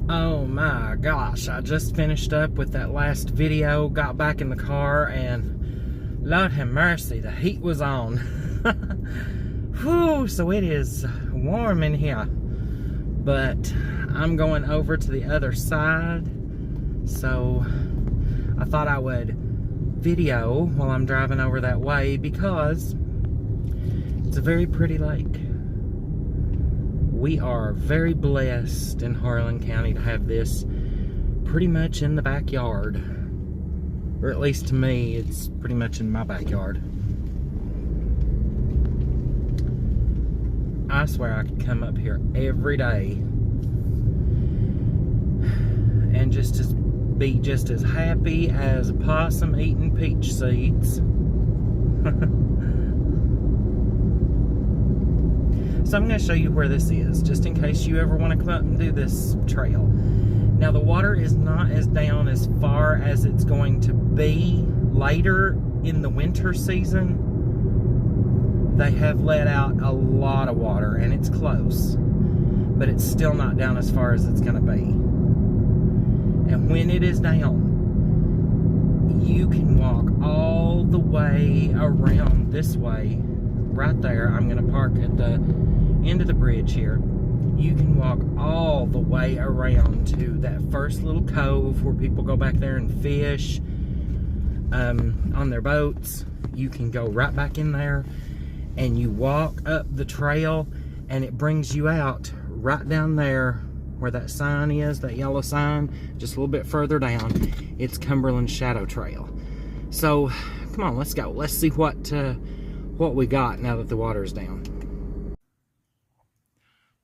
Oh my gosh, I just finished up with that last video, got back in the car, and Lord have mercy, the heat was on. Whew, so it is warm in here. But I'm going over to the other side, so I thought I would video while I'm driving over that way because it's a very pretty lake. We are very blessed in Harlan County to have this pretty much in the backyard. Or at least to me, it's pretty much in my backyard. I swear I could come up here every day and be just as happy as a possum eating peach seeds. So I'm going to show you where this is, just in case you ever want to come up and do this trail. Now the water is not as down as far as it's going to be later in the winter season. They have let out a lot of water and it's close, but it's still not down as far as it's going to be. And when it is down, you can walk all the way around this way. Right there, I'm going to park at the end of the bridge here. You can walk all the way around to that first little cove where people go back there and fish on their boats. You can go right back in there and you walk up the trail and it brings you out right down there where that sign is, that yellow sign, just a little bit further down. It's Cumberland Shadow Trail. So come on, let's go. Let's see what we got now that the water's down.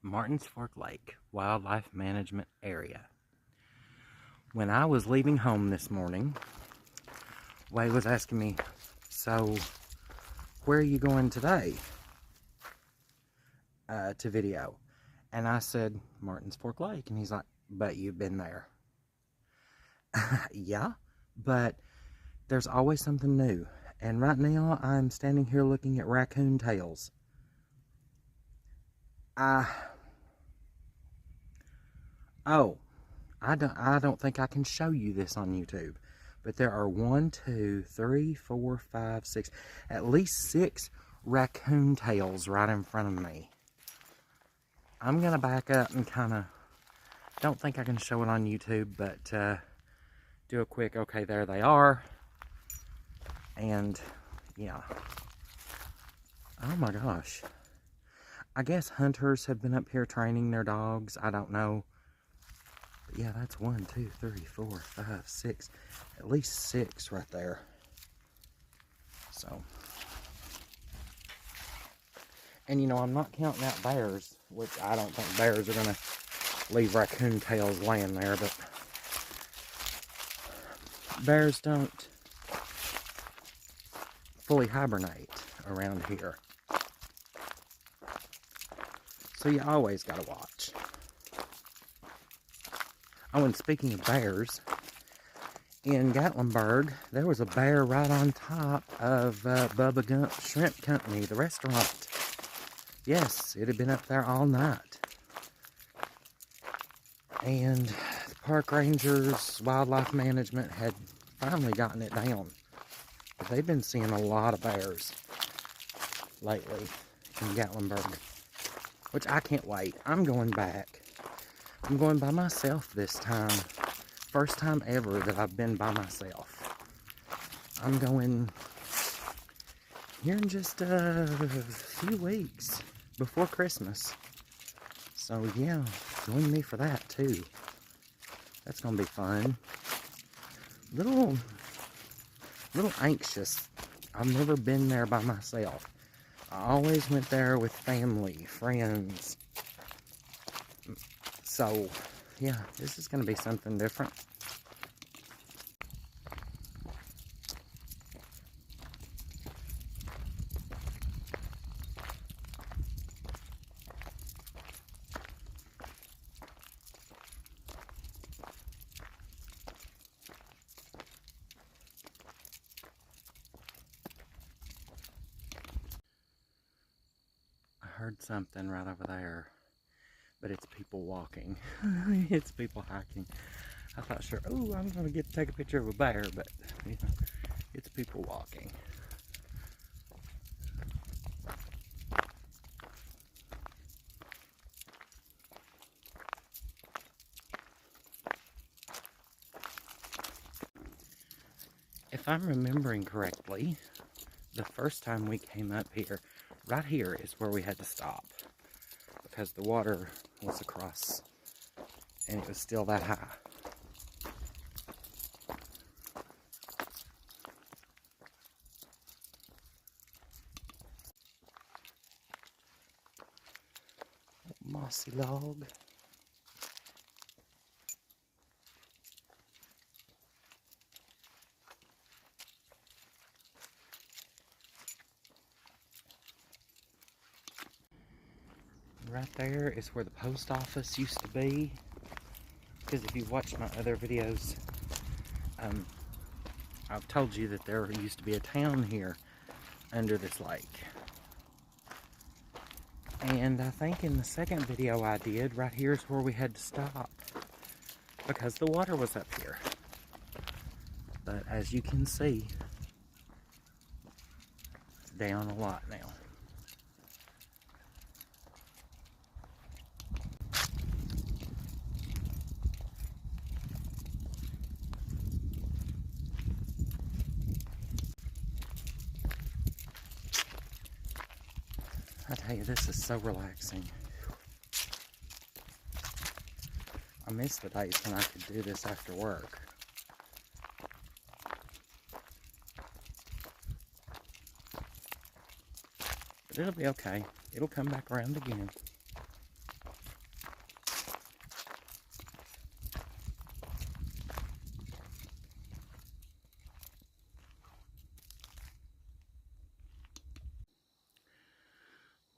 Martins Fork Lake Wildlife Management Area. When I was leaving home this morning, Wade was asking me, so where are you going today to video? And I said, Martins Fork Lake. And he's like, but you've been there. Yeah, but there's always something new. And right now, I'm standing here looking at raccoon tails. I don't think I can show you this on YouTube. But there are 1, 2, 3, 4, 5, 6, at least 6 raccoon tails right in front of me. I'm going to back up and kind of, don't think I can show it on YouTube, but do a quick, okay, there they are. And yeah, oh my gosh, I guess hunters have been up here training their dogs. I don't know, but yeah, that's 1, 2, 3, 4, 5, 6, at least 6 right there. So, and you know, I'm not counting out bears, which I don't think bears are gonna leave raccoon tails laying there, but bears don't fully hibernate around here. So you always gotta watch. Oh, and speaking of bears, in Gatlinburg, there was a bear right on top of Bubba Gump Shrimp Company, the restaurant. Yes, it had been up there all night. And the park rangers, wildlife management had finally gotten it down. But they've been seeing a lot of bears lately in Gatlinburg, which I can't wait. I'm going back. I'm going by myself this time. First time ever that I've been by myself. I'm going here in just a few weeks before Christmas. So yeah, join me for that too. That's gonna be fun. Little anxious. I've never been there by myself. I always went there with family, friends. So yeah, this is gonna be something different. I heard something right over there. but it's people walking. It's people hiking. I thought, sure, oh, I'm gonna get to take a picture of a bear, but you know, it's people walking. If I'm remembering correctly, the first time we came up here, right here is where we had to stop because the water was across and it was still that high. Mossy log. Right there is where the post office used to be. Because if you've watched my other videos, I've told you that there used to be a town here under this lake. And I think in the second video I did, right here is where we had to stop because the water was up here. But as you can see, it's down a lot now. I tell you, this is so relaxing. I miss the days when I could do this after work. But it'll be okay. It'll come back around again.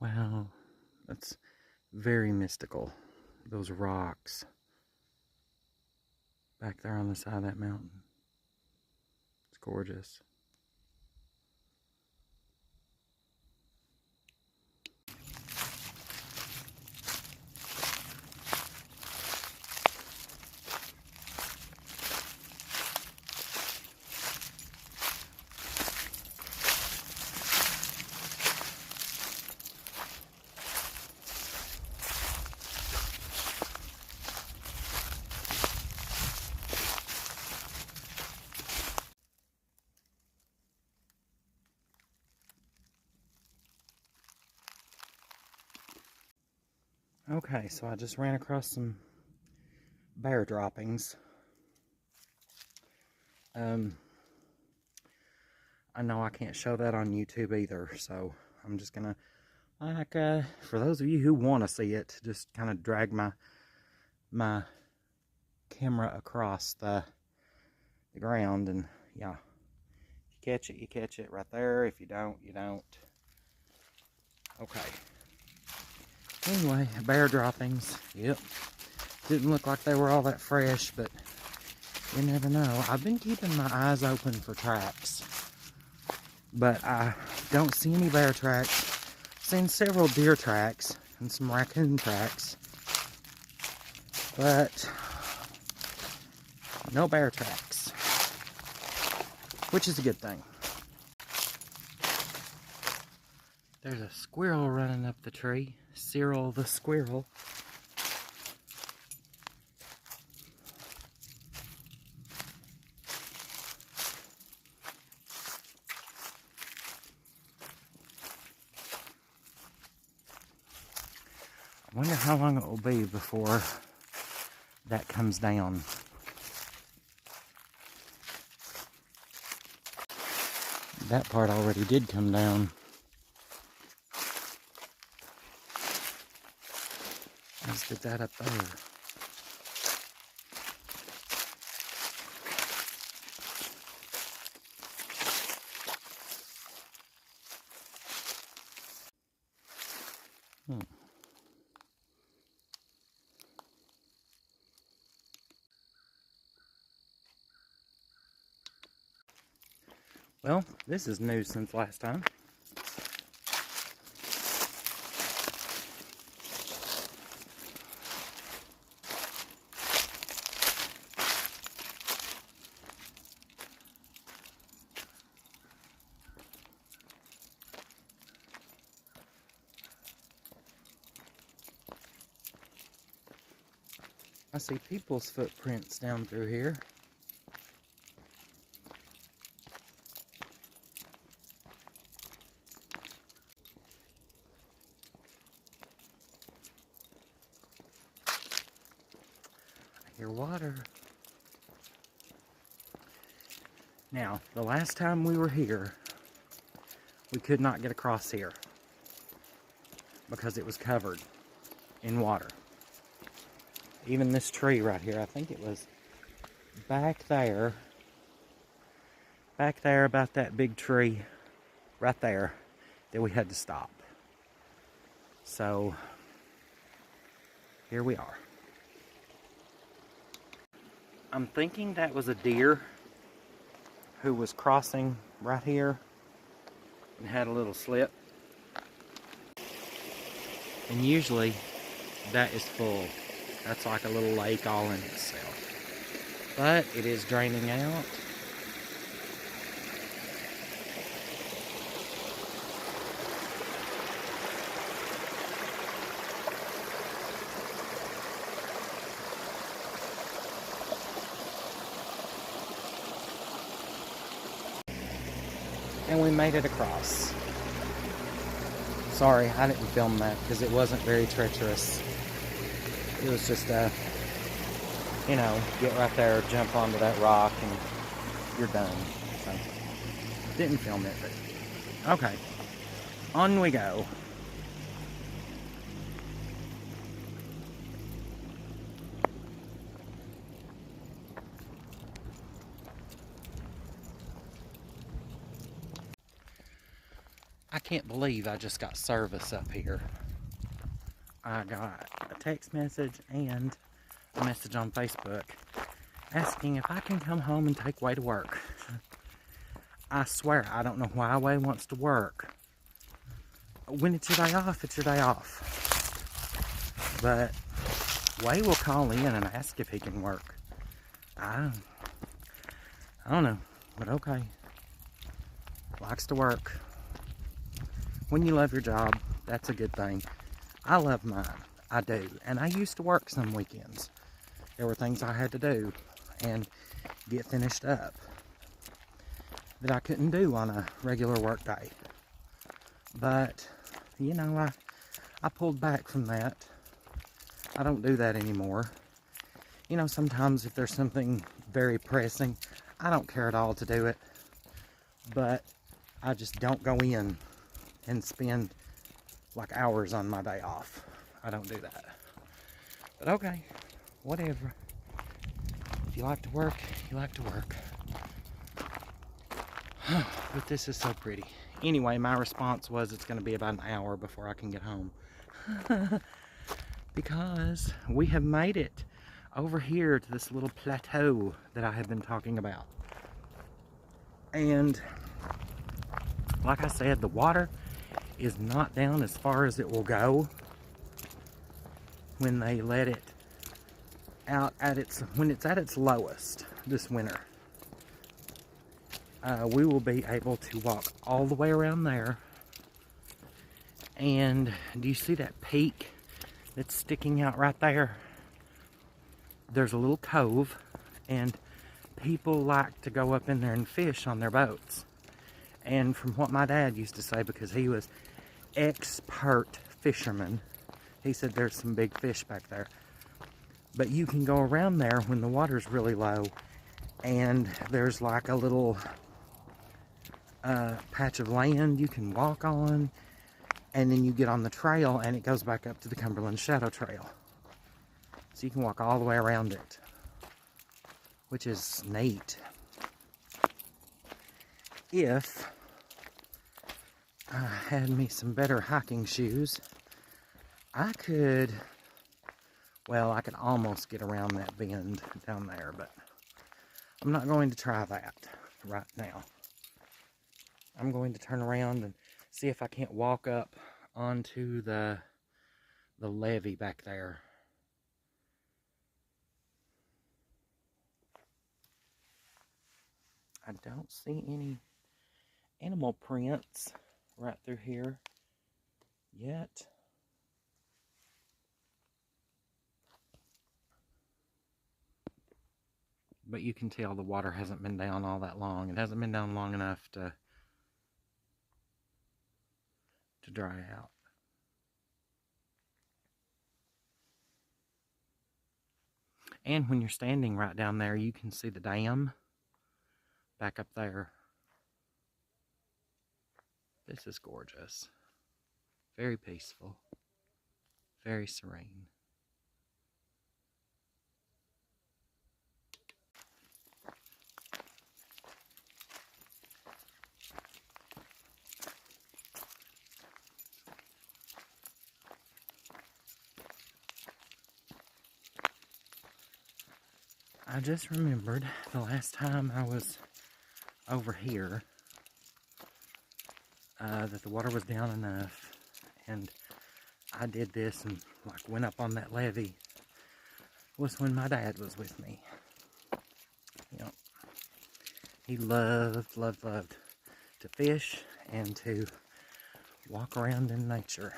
Wow, that's very mystical. Those rocks back there on the side of that mountain. It's gorgeous. Okay, so I just ran across some bear droppings. I know I can't show that on YouTube either, so I'm just gonna, like, for those of you who want to see it, just kind of drag my camera across the ground, and yeah, if you catch it, you catch it right there. If you don't, you don't. Okay. Anyway, bear droppings. Yep. Didn't look like they were all that fresh, but you never know. I've been keeping my eyes open for tracks, but I don't see any bear tracks. I've seen several deer tracks and some raccoon tracks, but no bear tracks, which is a good thing. There's a squirrel running up the tree. Cyril the squirrel. I wonder how long it will be before that comes down. That part already did come down. Let's get that up there. Well, this is new since last time. I see people's footprints down through here. I hear water. Now, the last time we were here, we could not get across here because it was covered in water. Even this tree right here, I think it was back there about that big tree right there that we had to stop. So here we are. I'm thinking that was a deer who was crossing right here and had a little slip. And usually that is full. That's like a little lake all in itself. But it is draining out. And we made it across. Sorry, I didn't film that because it wasn't very treacherous. It was just you know, get right there, jump onto that rock, and you're done. So, didn't film it, but okay. On we go. I can't believe I just got service up here. I got a text message and a message on Facebook asking if I can come home and take Way to work. I swear, I don't know why Way wants to work. When it's your day off, it's your day off. But Way will call in and ask if he can work. I don't know, but okay. Likes to work. When you love your job, that's a good thing. I love mine. I do. And I used to work some weekends. There were things I had to do and get finished up that I couldn't do on a regular work day. But, you know, I pulled back from that. I don't do that anymore. You know, sometimes if there's something very pressing, I don't care at all to do it. But I just don't go in and spend like hours on my day off. I don't do that. But okay, whatever. If you like to work, you like to work. But this is so pretty. Anyway, my response was it's going to be about an hour before I can get home. Because we have made it over here to this little plateau that I have been talking about. And like I said, the water is not down as far as it will go when they let it out at when it's at its lowest this winter. We will be able to walk all the way around there. And do you see that peak that's sticking out right there? There's a little cove, and people like to go up in there and fish on their boats. And from what my dad used to say, because he was expert fisherman, he said there's some big fish back there. But you can go around there when the water's really low, and there's like a little patch of land you can walk on, and then you get on the trail and it goes back up to the Cumberland Shadow Trail. So you can walk all the way around it, which is neat. If I had me some better hiking shoes, I could almost get around that bend down there, but I'm not going to try that right now. I'm going to turn around and see if I can't walk up onto the levee back there. I don't see any animal prints right through here yet. but you can tell the water hasn't been down all that long. It hasn't been down long enough to dry out. And when you're standing right down there, you can see the dam back up there. This is gorgeous. Very peaceful. Very serene. I just remembered the last time I was over here that the water was down enough, and I did this and like went up on that levee, was when my dad was with me. You know, he loved to fish and to walk around in nature.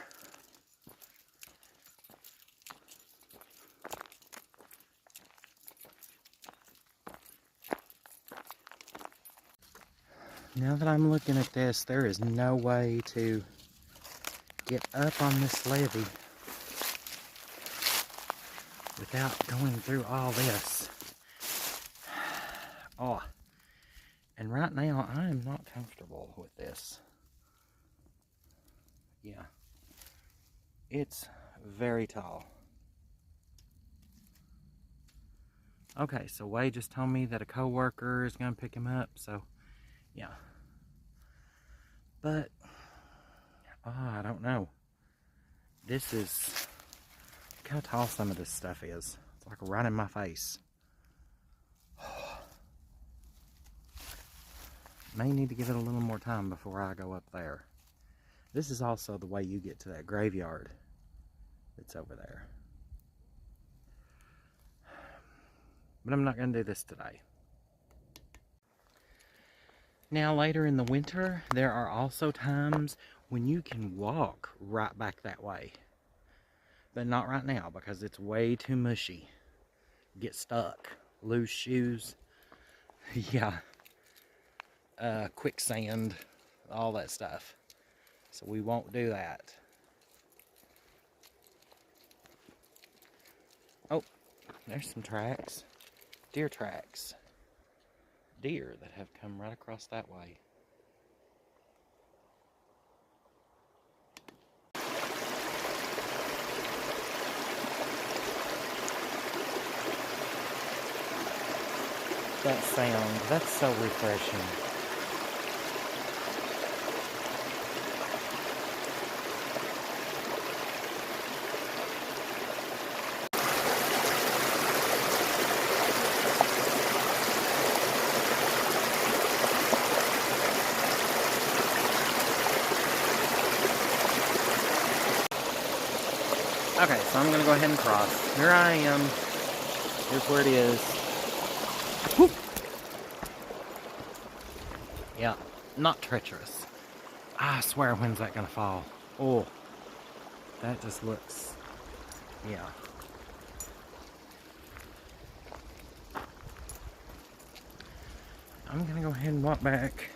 Now that I'm looking at this, there is no way to get up on this levee without going through all this. Oh, and right now I am not comfortable with this. Yeah, it's very tall. Okay, so Wade just told me that a co-worker is going to pick him up, so yeah. But, I don't know. This is, look how tall some of this stuff is. It's like right in my face. May need to give it a little more time before I go up there. This is also the way you get to that graveyard that's over there. But I'm not going to do this today. Now later in the winter, there are also times when you can walk right back that way. But not right now because it's way too mushy. Get stuck, lose shoes, yeah, quicksand, all that stuff. So we won't do that. Oh, there's some tracks, deer tracks. Deer that have come right across that way. That sound, that's so refreshing. Okay, so I'm going to go ahead and cross. Here I am. Here's where it is. Whew. Yeah, not treacherous. I swear, when's that going to fall? Oh, that just looks, yeah. I'm going to go ahead and walk back.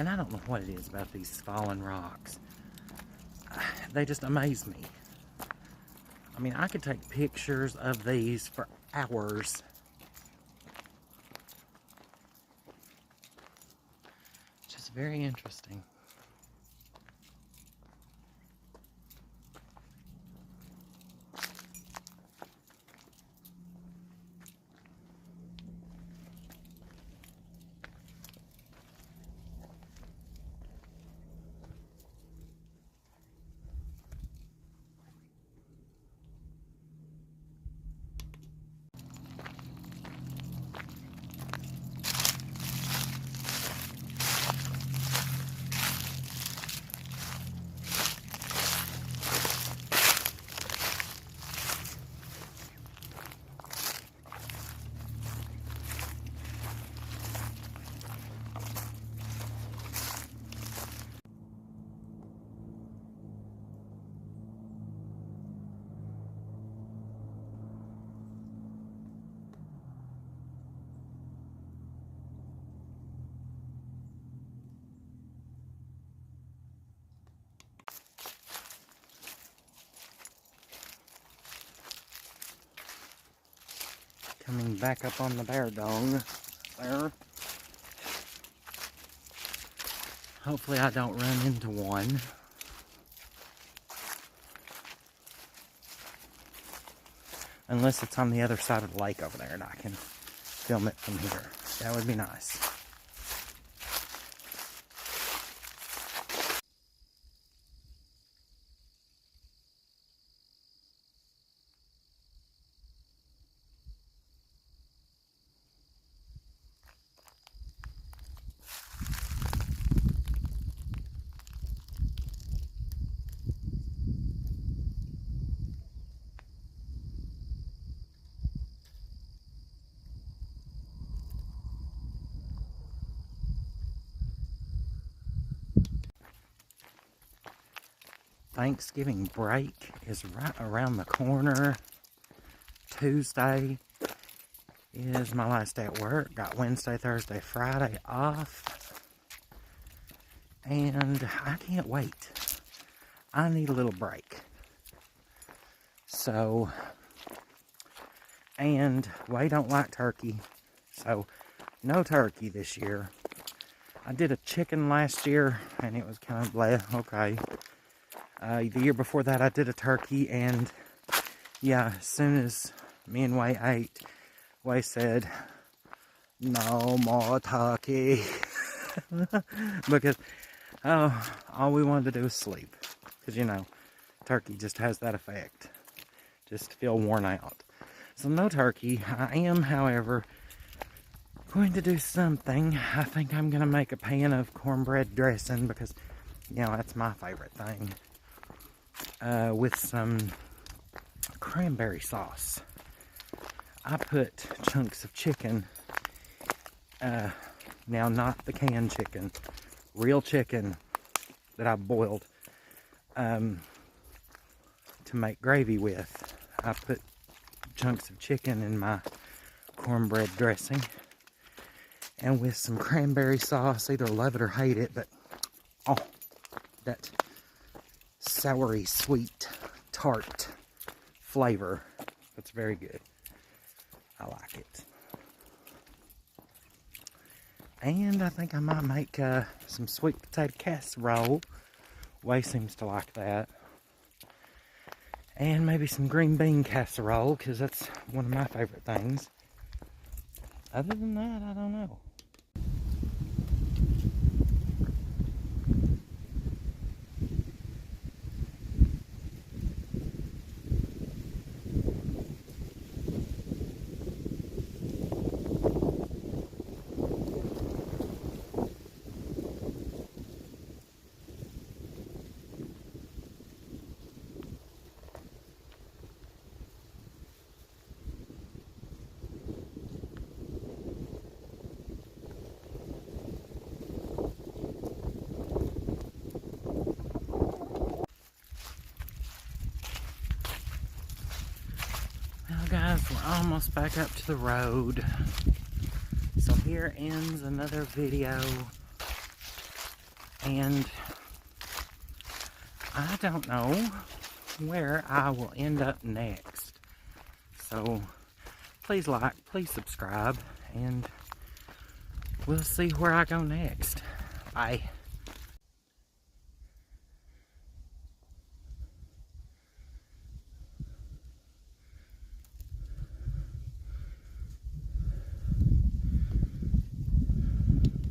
And I don't know what it is about these fallen rocks. They just amaze me. I mean, I could take pictures of these for hours. Just very interesting. coming back up on the bear dong there. Hopefully I don't run into one. Unless it's on the other side of the lake over there and I can film it from here. That would be nice. Thanksgiving break is right around the corner. Tuesday is my last day at work. Got Wednesday, Thursday, Friday off. And I can't wait. I need a little break. So, and Way don't like turkey. So, no turkey this year. I did a chicken last year and it was kind of blah, okay. The year before that I did a turkey, and yeah, as soon as me and Way ate, Way said, no more turkey. Because, all we wanted to do was sleep. Because, you know, turkey just has that effect. Just feel worn out. So no turkey. I am, however, going to do something. I think I'm going to make a pan of cornbread dressing because, you know, that's my favorite thing. With some cranberry sauce. I put chunks of chicken, now not the canned chicken, real chicken that I boiled to make gravy with. I put chunks of chicken in my cornbread dressing, and with some cranberry sauce. Either love it or hate it, but oh, that soury, sweet, tart flavor. It's very good. I like it. And I think I might make some sweet potato casserole. Way seems to like that. And maybe some green bean casserole, because that's one of my favorite things. Other than that, I don't know. Well, guys, we're almost back up to the road. So here ends another video. And I don't know where I will end up next. So please like, please subscribe, and we'll see where I go next. Bye.